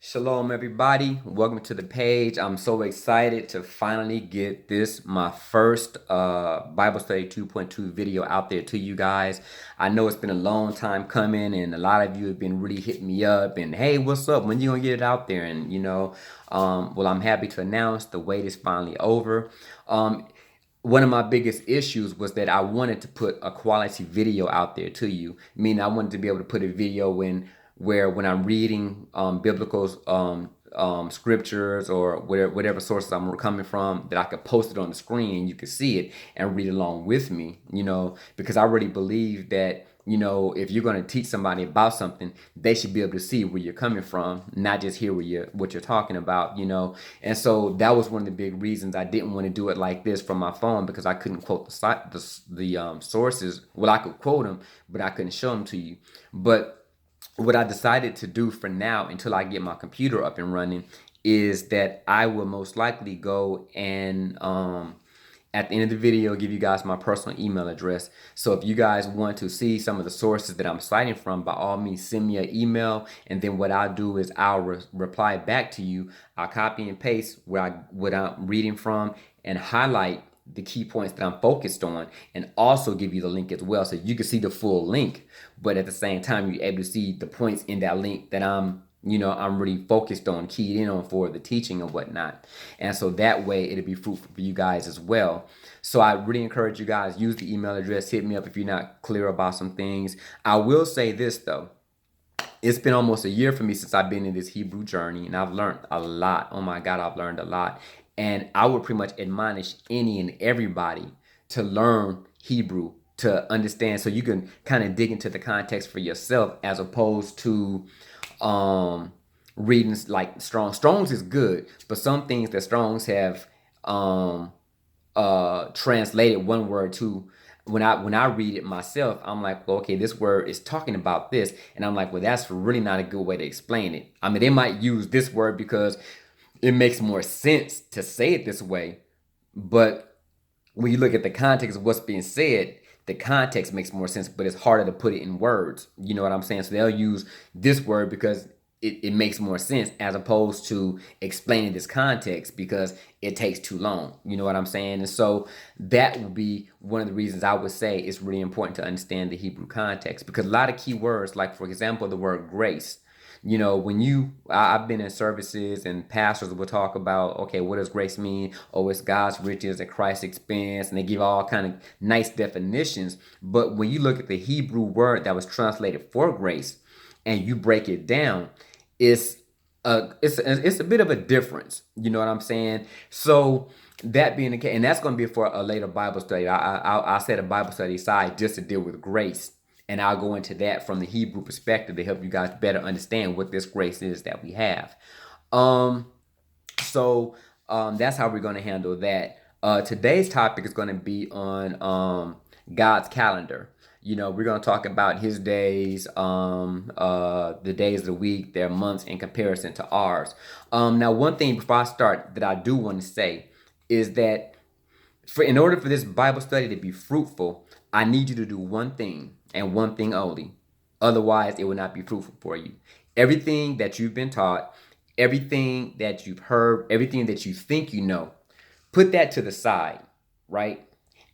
Shalom, everybody. Welcome to the page. I'm so excited to finally get this, my first Bible Study 2.2 video out there to you guys. I know it's been a long time coming, and a lot of you have been really hitting me up and, hey, what's up? When you gonna get it out there? And, well, I'm happy to announce the wait is finally over. One of my biggest issues was that I wanted to put a quality video out there to you. Meaning I wanted to be able to put a video in where when I'm reading biblical scriptures or whatever sources I'm coming from, that I could post it on the screen and you could see it and read along with me, because I really believe that if you're going to teach somebody about something, they should be able to see where you're coming from, not just hear what you're talking about. And so that was one of the big reasons I didn't want to do it like this from my phone, because I couldn't quote the sources. Well, I could quote them, but I couldn't show them to you. But what I decided to do for now, until I get my computer up and running, is that I will most likely go and at the end of the video give you guys my personal email address. So if you guys want to see some of the sources that I'm citing from, by all means send me an email, and then what I'll do is I'll reply back to you. I'll copy and paste what I'm reading from and highlight the key points that I'm focused on, and also give you the link as well, so you can see the full link, but at the same time you're able to see the points in that link that I'm really focused on, keyed in on for the teaching and whatnot. And so that way it'll be fruitful for you guys as well. So I really encourage you guys, use the email address, hit me up if you're not clear about some things. I will say this though, it's been almost a year for me since I've been in this Hebrew journey, and I've learned a lot. Oh my God, I've learned a lot. And I would pretty much admonish any and everybody to learn Hebrew, to understand, so you can kind of dig into the context for yourself, as opposed to reading like Strong's is good, but some things that Strong's have translated one word to, when I read it myself, I'm like, well, okay, this word is talking about this, and I'm like, well, that's really not a good way to explain it. I mean, they might use this word because it makes more sense to say it this way, but when you look at the context of what's being said, the context makes more sense, but it's harder to put it in words. You know what I'm saying? So they'll use this word because it makes more sense, as opposed to explaining this context because it takes too long. You know what I'm saying? And so that would be one of the reasons I would say it's really important to understand the Hebrew context, because a lot of key words, like for example, the word grace. I've been in services and pastors will talk about, okay, what does grace mean? Oh, it's God's riches at Christ's expense, and they give all kind of nice definitions. But when you look at the Hebrew word that was translated for grace, and you break it down, it's it's a bit of a difference. You know what I'm saying? So that being the case, and that's going to be for a later Bible study. I set a Bible study aside just to deal with grace, and I'll go into that from the Hebrew perspective to help you guys better understand what this grace is that we have. Um, so that's how we're going to handle that. Today's topic is going to be on God's calendar. We're going to talk about his days, the days of the week, their months in comparison to ours. Now, one thing before I start that I do want to say is that in order for this Bible study to be fruitful, I need you to do one thing and one thing only. Otherwise, it will not be fruitful for you. Everything that you've been taught, everything that you've heard, everything that you think you know, put that to the side, right?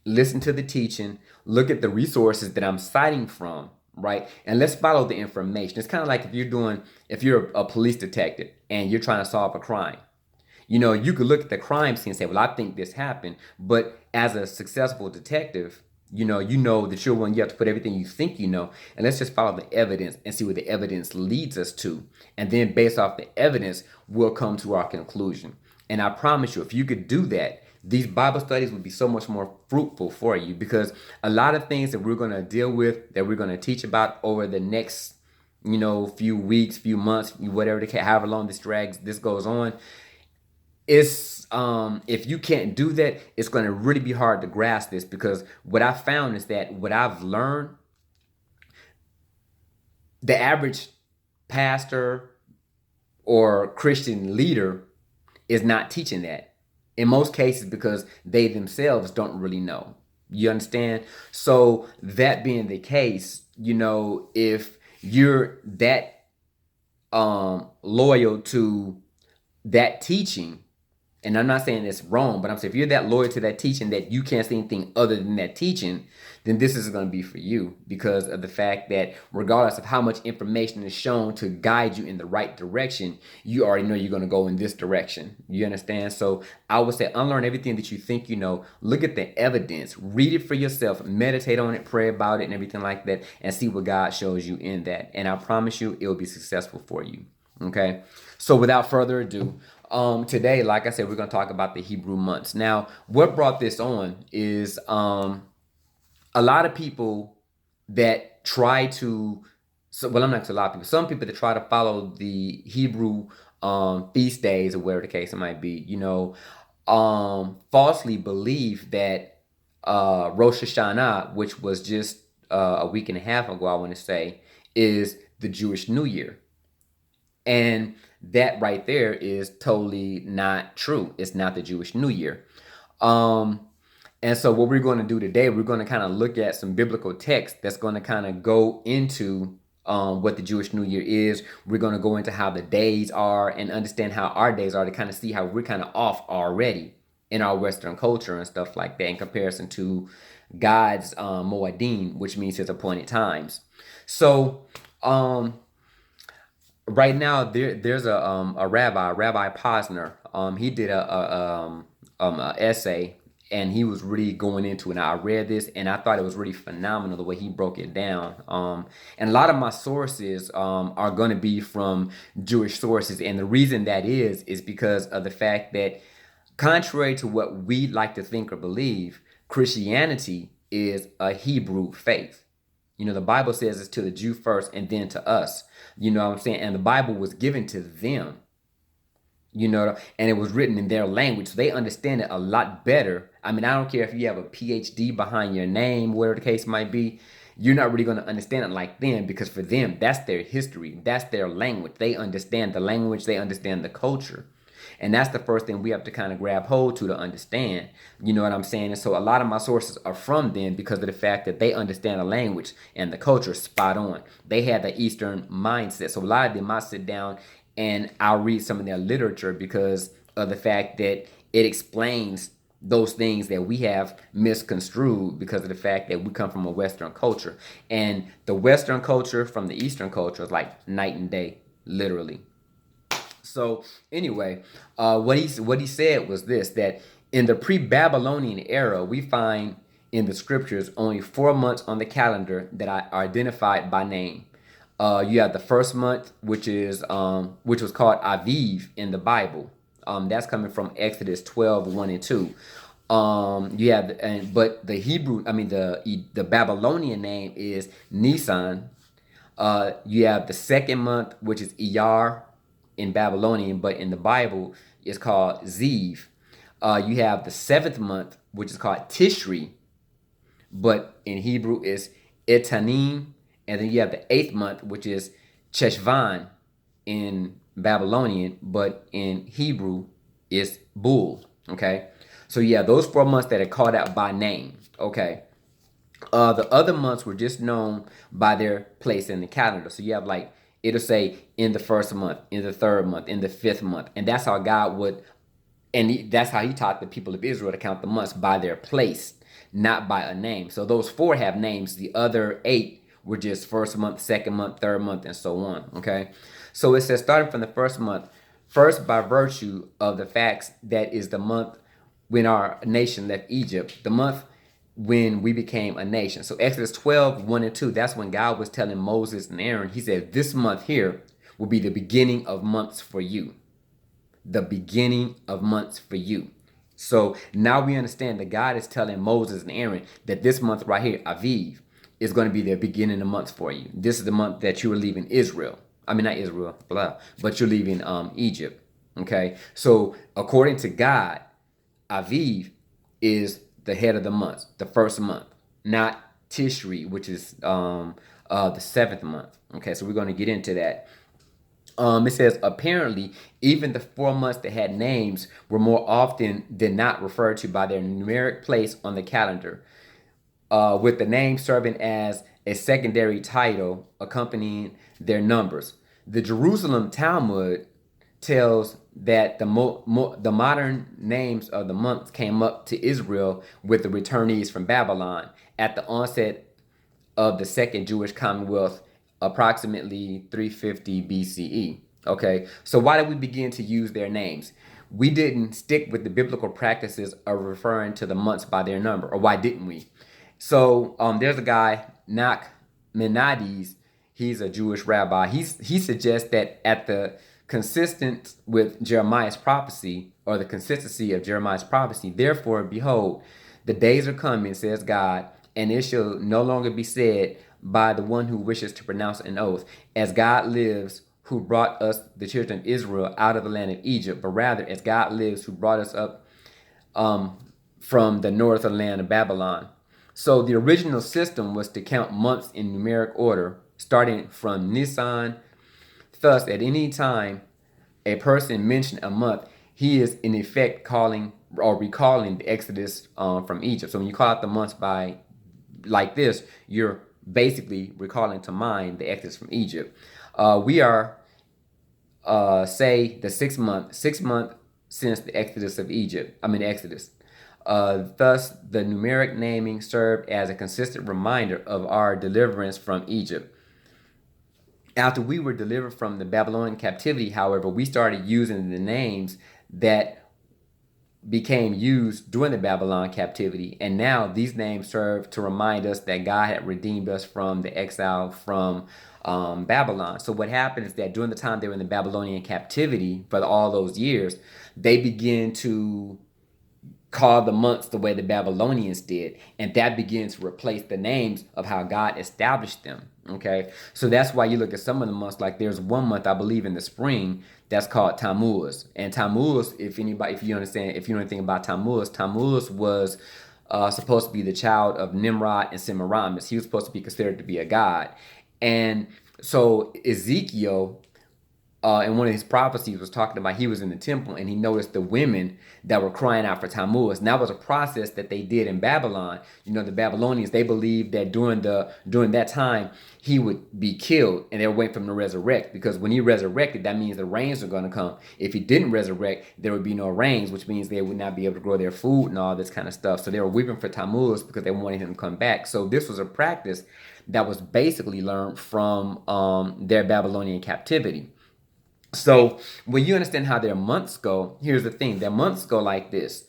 Listen to the teaching, look at the resources that I'm citing from, right? And let's follow the information. It's kind of like if you're a police detective and you're trying to solve a crime. You could look at the crime scene and say, well, I think this happened. But as a successful detective, you know that you're one, you have to put everything you think you know, and let's just follow the evidence and see what the evidence leads us to. And then based off the evidence, we'll come to our conclusion. And I promise you, if you could do that, these Bible studies would be so much more fruitful for you, because a lot of things that we're going to deal with, that we're going to teach about over the next, few weeks, few months, whatever the case, however long this goes on, it's if you can't do that, it's going to really be hard to grasp this, because what I found is that what I've learned, the average pastor or Christian leader is not teaching that in most cases, because they themselves don't really know. You understand? So that being the case, if you're that loyal to that teaching, and I'm not saying it's wrong, but I'm saying if you're that loyal to that teaching that you can't see anything other than that teaching, then this is going to be for you, because of the fact that regardless of how much information is shown to guide you in the right direction, you already know you're going to go in this direction. You understand? So I would say unlearn everything that you think you know. Look at the evidence, read it for yourself, meditate on it, pray about it, and everything like that, and see what God shows you in that. And I promise you, it will be successful for you. Okay? So without further ado, today, like I said, we're going to talk about the Hebrew months. Now, what brought this on is a lot of people that try to, so, well, I'm not a lot of people, some people that try to follow the Hebrew feast days or whatever the case it might be, falsely believe that Rosh Hashanah, which was just a week and a half ago, I want to say, is the Jewish New Year. And that right there is totally not true. It's not the Jewish New Year. And so what we're going to do today, we're going to kind of look at some biblical text that's going to kind of go into what the Jewish New Year is. We're going to go into how the days are and understand how our days are, to kind of see how we're kind of off already in our Western culture and stuff like that in comparison to God's Moedim, which means his appointed times. So right now there's a Rabbi Posner. He did a essay, and he was really going into it. And I read this, and I thought it was really phenomenal the way he broke it down. And a lot of my sources are going to be from Jewish sources, and the reason that is because of the fact that, contrary to what we like to think or believe, Christianity is a Hebrew faith. The Bible says it's to the Jew first and then to us. You know what I'm saying? And the Bible was given to them, and it was written in their language. So they understand it a lot better. I mean, I don't care if you have a PhD behind your name, whatever the case might be. You're not really going to understand it like them, because for them, that's their history. That's their language. They understand the language. They understand the culture. And that's the first thing we have to kind of grab hold to understand. You know what I'm saying? And so a lot of my sources are from them because of the fact that they understand the language and the culture spot on. They had the Eastern mindset. So a lot of them, I sit down and I'll read some of their literature because of the fact that it explains those things that we have misconstrued because of the fact that we come from a Western culture. And the Western culture from the Eastern culture is like night and day, literally. So anyway, what he said was this, that in the pre-Babylonian era, we find in the scriptures only 4 months on the calendar that are identified by name. You have the first month, which was called Aviv in the Bible. That's coming from Exodus 12:1 and 2. But the Hebrew, the Babylonian name is Nisan. You have the second month, which is Iyar in Babylonian, but in the Bible it's called Ziv. You have the seventh month, which is called Tishri, but in Hebrew is Etanim. And then you have the eighth month, which is Cheshvan in Babylonian, but in Hebrew is Bul. Okay, so yeah, those 4 months that are called out by name. Okay. The other months were just known by their place in the calendar. So you have it'll say in the first month, in the third month, in the fifth month. And that's how God would, that's how he taught the people of Israel to count the months by their place, not by a name. So those 4 have names. The other 8 were just first month, second month, third month, and so on. Okay. So it says starting from the first month, first by virtue of the facts that is the month when our nation left Egypt, the month when we became a nation. So Exodus 12:1 and 2, that's when God was telling Moses and Aaron, he said, this month here will be the beginning of months for you. The beginning of months for you. So now we understand that God is telling Moses and Aaron that this month right here, Aviv, is going to be the beginning of months for you. This is the month that you are leaving Israel. Not Israel, but you're leaving Egypt. Okay. So according to God, Aviv is the head of the months, the first month, not Tishri, which is the 7th month. Okay, so we're going to get into that. It says, apparently, even the 4 months that had names were more often than not referred to by their numeric place on the calendar, with the name serving as a secondary title accompanying their numbers. The Jerusalem Talmud tells that the modern names of the months came up to Israel with the returnees from Babylon at the onset of the Second Jewish Commonwealth, approximately 350 BCE. Okay, so why did we begin to use their names? We didn't stick with the biblical practices of referring to the months by their number, or why didn't we? So there's a guy, Nachmanides. He's a Jewish rabbi. He suggests that at the consistent with Jeremiah's prophecy, or the consistency of Jeremiah's prophecy, therefore, behold, the days are coming, says God, and it shall no longer be said by the one who wishes to pronounce an oath, as God lives, who brought us, the children of Israel, out of the land of Egypt, but rather as God lives, who brought us up from the north of the land of Babylon. So the original system was to count months in numeric order, starting from Nisan. Thus, at any time a person mentioned a month, he is in effect calling or recalling the Exodus from Egypt. So when you call out the months by like this, you're basically recalling to mind the Exodus from Egypt. We are, say, the sixth month since the Exodus of Egypt. Exodus. Thus, the numeric naming served as a consistent reminder of our deliverance from Egypt. After we were delivered from the Babylonian captivity, however, we started using the names that became used during the Babylon captivity, and now these names serve to remind us that God had redeemed us from the exile from Babylon. So what happened is that during the time they were in the Babylonian captivity for all those years, they began to call the months the way the Babylonians did, and that begins to replace the names of how God established them. Okay, so that's why you look at some of the months. Like there's one month I believe in the spring that's called Tammuz, and Tammuz, if you know anything about Tammuz, Tammuz was supposed to be the child of Nimrod and Semiramis. He was supposed to be considered to be a god, and so Ezekiel in one of his prophecies was talking about he was in the temple and he noticed the women that were crying out for Tammuz. And that was a process that they did in Babylon. You know, the Babylonians, they believed that during that time he would be killed and they were waiting for him to resurrect, because when he resurrected, that means the rains are going to come. If he didn't resurrect, there would be no rains, which means they would not be able to grow their food and all this kind of stuff. So they were weeping for Tammuz because they wanted him to come back. So this was a practice that was basically learned from their Babylonian captivity. So when you understand how their months go, here's the thing. Their months go like this.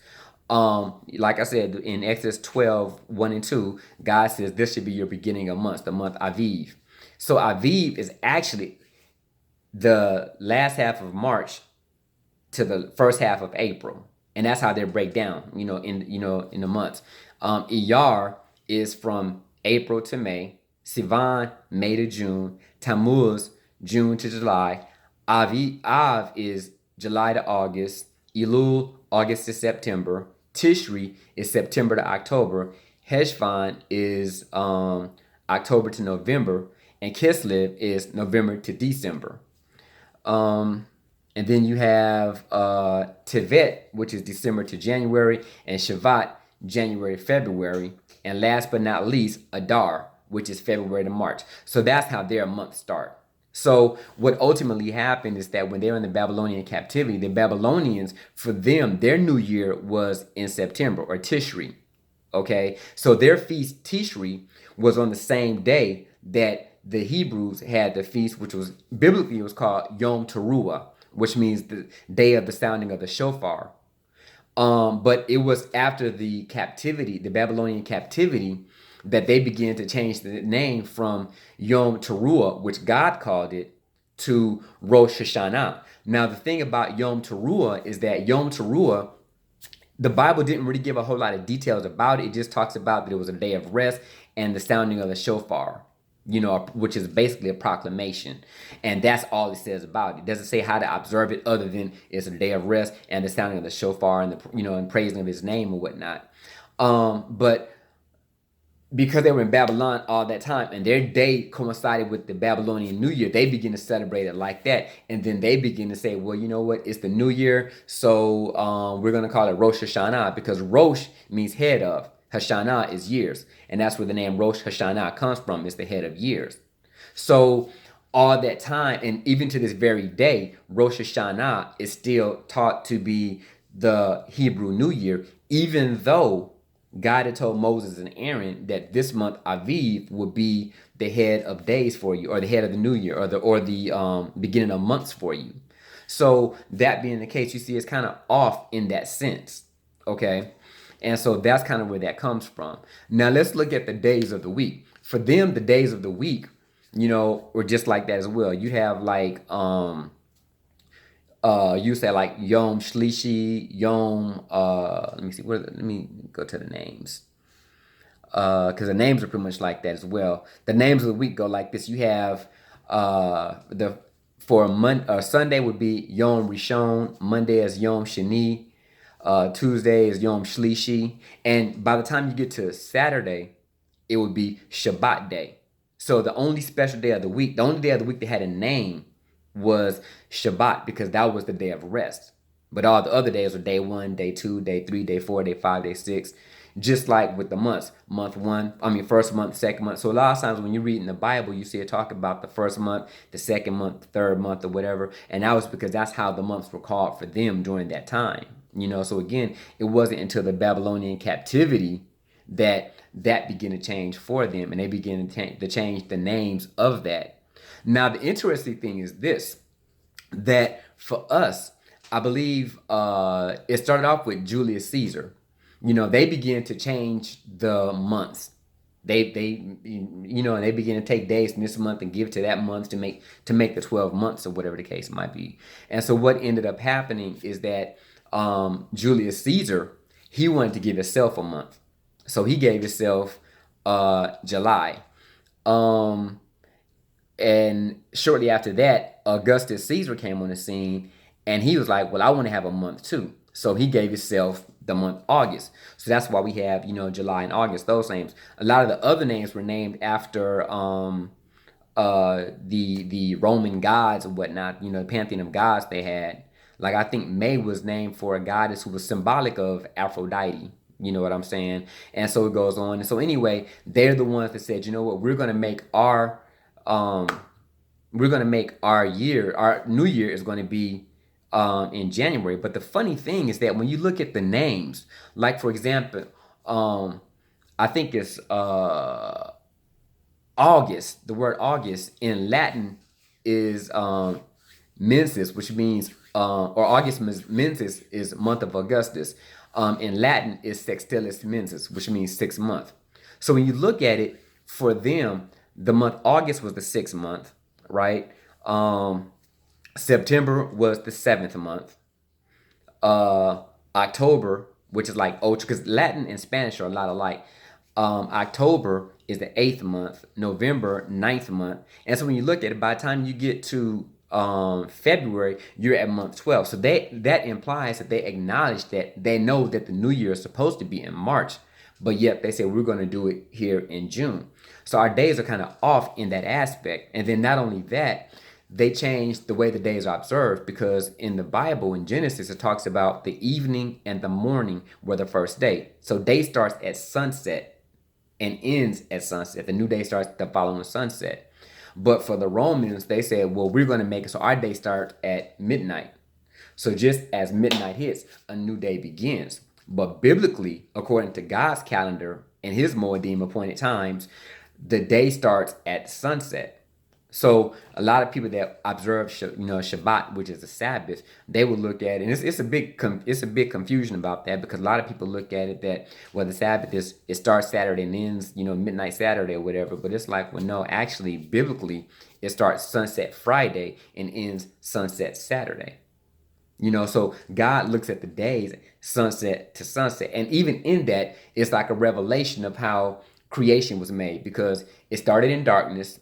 Like I said, in Exodus 12, 1 and 2, God says this should be your beginning of months, the month Aviv. So Aviv is actually the last half of March to the first half of April. And that's how they break down, in the months. Iyar is from April to May, Sivan, May to June, Tammuz, June to July, Av is July to August, Elul, August to September, Tishri is September to October, Heshvan is October to November, and Kislev is November to December. And then you have Tevet, which is December to January, and Shavat, January to February, and last but not least, Adar, which is February to March. So that's how their months start. So what ultimately happened is that when they were in the Babylonian captivity, the Babylonians, for them, their new year was in September, or Tishri. Okay, so their feast Tishri was on the same day that the Hebrews had the feast, which was biblically it was called Yom Teruah, which means the day of the sounding of the shofar. But it was after the captivity, the Babylonian captivity, that they began to change the name from Yom Teruah, which God called it, to Rosh Hashanah. Now, the thing about Yom Teruah is that Yom Teruah, the Bible didn't really give a whole lot of details about it. It just talks about that it was a day of rest and the sounding of the shofar, which is basically a proclamation. And that's all it says about it. It doesn't say how to observe it other than it's a day of rest and the sounding of the shofar and and praising of his name and whatnot. But because they were in Babylon all that time and their day coincided with the Babylonian New Year, they begin to celebrate it like that. And then they begin to say, well, you know what? It's the New Year, so we're going to call it Rosh Hashanah, because Rosh means head of. Hashanah is years. And that's where the name Rosh Hashanah comes from. It's the head of years. So all that time, and even to this very day, Rosh Hashanah is still taught to be the Hebrew New Year, even though God had told Moses and Aaron that this month Aviv would be the head of days for you, or the head of the new year, or the beginning of months for you. So that being the case, you see it's kind of off in that sense. Okay. And so that's kind of where that comes from. Now let's look at the days of the week. For them, the days of the week, were just like that as well. You have like you say like Yom Shlishi, Yom let me see, let me go to the names. Because the names are pretty much like that as well. The names of the week go like this. You have the for Sunday would be Yom Rishon, Monday is Yom Shani, Tuesday is Yom Shlishi, and by the time you get to Saturday, it would be Shabbat day. So the only special day of the week, the only day of the week that had a name was Shabbat, because that was the day of rest. But all the other days were day 1, day 2, day 3, day 4, day 5, day 6. Just like with the months, first month, second month. So a lot of times when you read in the Bible, you see it talk about the first month, the second month, the third month, or whatever. And that was because that's how the months were called for them during that time. So again, it wasn't until the Babylonian captivity that began to change for them, and they began to change the names of that. Now, the interesting thing is this, that for us, I believe it started off with Julius Caesar. They began to change the months. They began to take days from this month and give to that month to make the 12 months, or whatever the case might be. And so what ended up happening is that Julius Caesar, he wanted to give himself a month. So he gave himself July. And shortly after that, Augustus Caesar came on the scene, and he was like, well, I want to have a month too. So he gave himself the month August. So that's why we have, July and August, those names. A lot of the other names were named after the Roman gods and whatnot, the pantheon of gods they had. Like I think May was named for a goddess who was symbolic of Aphrodite. You know what I'm saying? And so it goes on. And so anyway, they're the ones that said, you know what, we're gonna make our year, our new year is going to be in January. But the funny thing is that when you look at the names, like for example, I think it's August. The word August in Latin is mensis, which means or August mensis is month of Augustus. In Latin is sextilis mensis, which means 6th month. So when you look at it, for them, the month August was the 6th month, right? September was the 7th month. October, which is like because Latin and Spanish are a lot alike. October is the 8th month. November, 9th month. And so when you look at it, by the time you get to February, you're at month 12. So that implies that they acknowledge that they know that the new year is supposed to be in March, but yet they say we're going to do it here in June. So our days are kind of off in that aspect. And then not only that, they changed the way the days are observed, because in the Bible, in Genesis, it talks about the evening and the morning were the first day. So day starts at sunset and ends at sunset. The new day starts the following sunset. But for the Romans, they said, well, we're going to make it so our day starts at midnight. So just as midnight hits, a new day begins. But biblically, according to God's calendar and his Moedim appointed times, the day starts at sunset. So a lot of people that observe, Shabbat, which is the Sabbath, they will look at it, and it's a big confusion about that, because a lot of people look at it that, well, the Sabbath it starts Saturday and ends, midnight Saturday or whatever. But it's like, well, no, actually, biblically, it starts sunset Friday and ends sunset Saturday. So God looks at the days sunset to sunset, and even in that, it's like a revelation of how creation was made, because it started in darkness.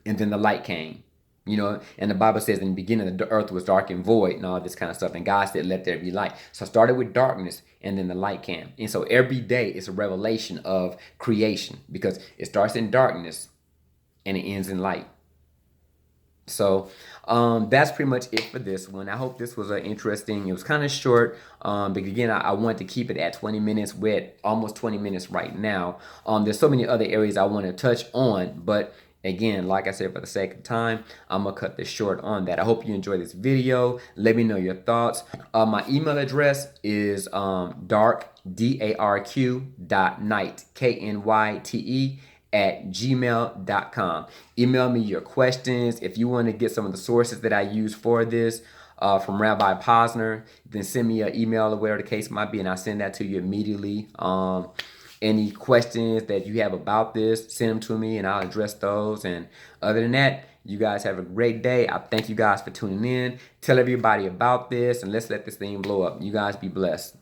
And then the light came, and the Bible says in the beginning the earth was dark and void and all this kind of stuff. And God said, let there be light. So it started with darkness, and then the light came. And so every day is a revelation of creation, because it starts in darkness and it ends in light. So that's pretty much it for this one. I hope this was interesting. It was kind of short, but again, I wanted to keep it at 20 minutes. We're at almost 20 minutes right now. There's so many other areas I want to touch on, but Again, like I said, for the sake of time, I'm gonna cut this short on that. I hope you enjoyed this video. Let me know your thoughts. My email address is darq.knight, KNYTE @gmail.com. Email me your questions. If you want to get some of the sources that I use for this from Rabbi Posner, then send me an email or whatever the case might be, and I'll send that to you immediately. Any questions that you have about this, send them to me and I'll address those. And other than that, you guys have a great day. I thank you guys for tuning in. Tell everybody about this and let's let this thing blow up. You guys be blessed.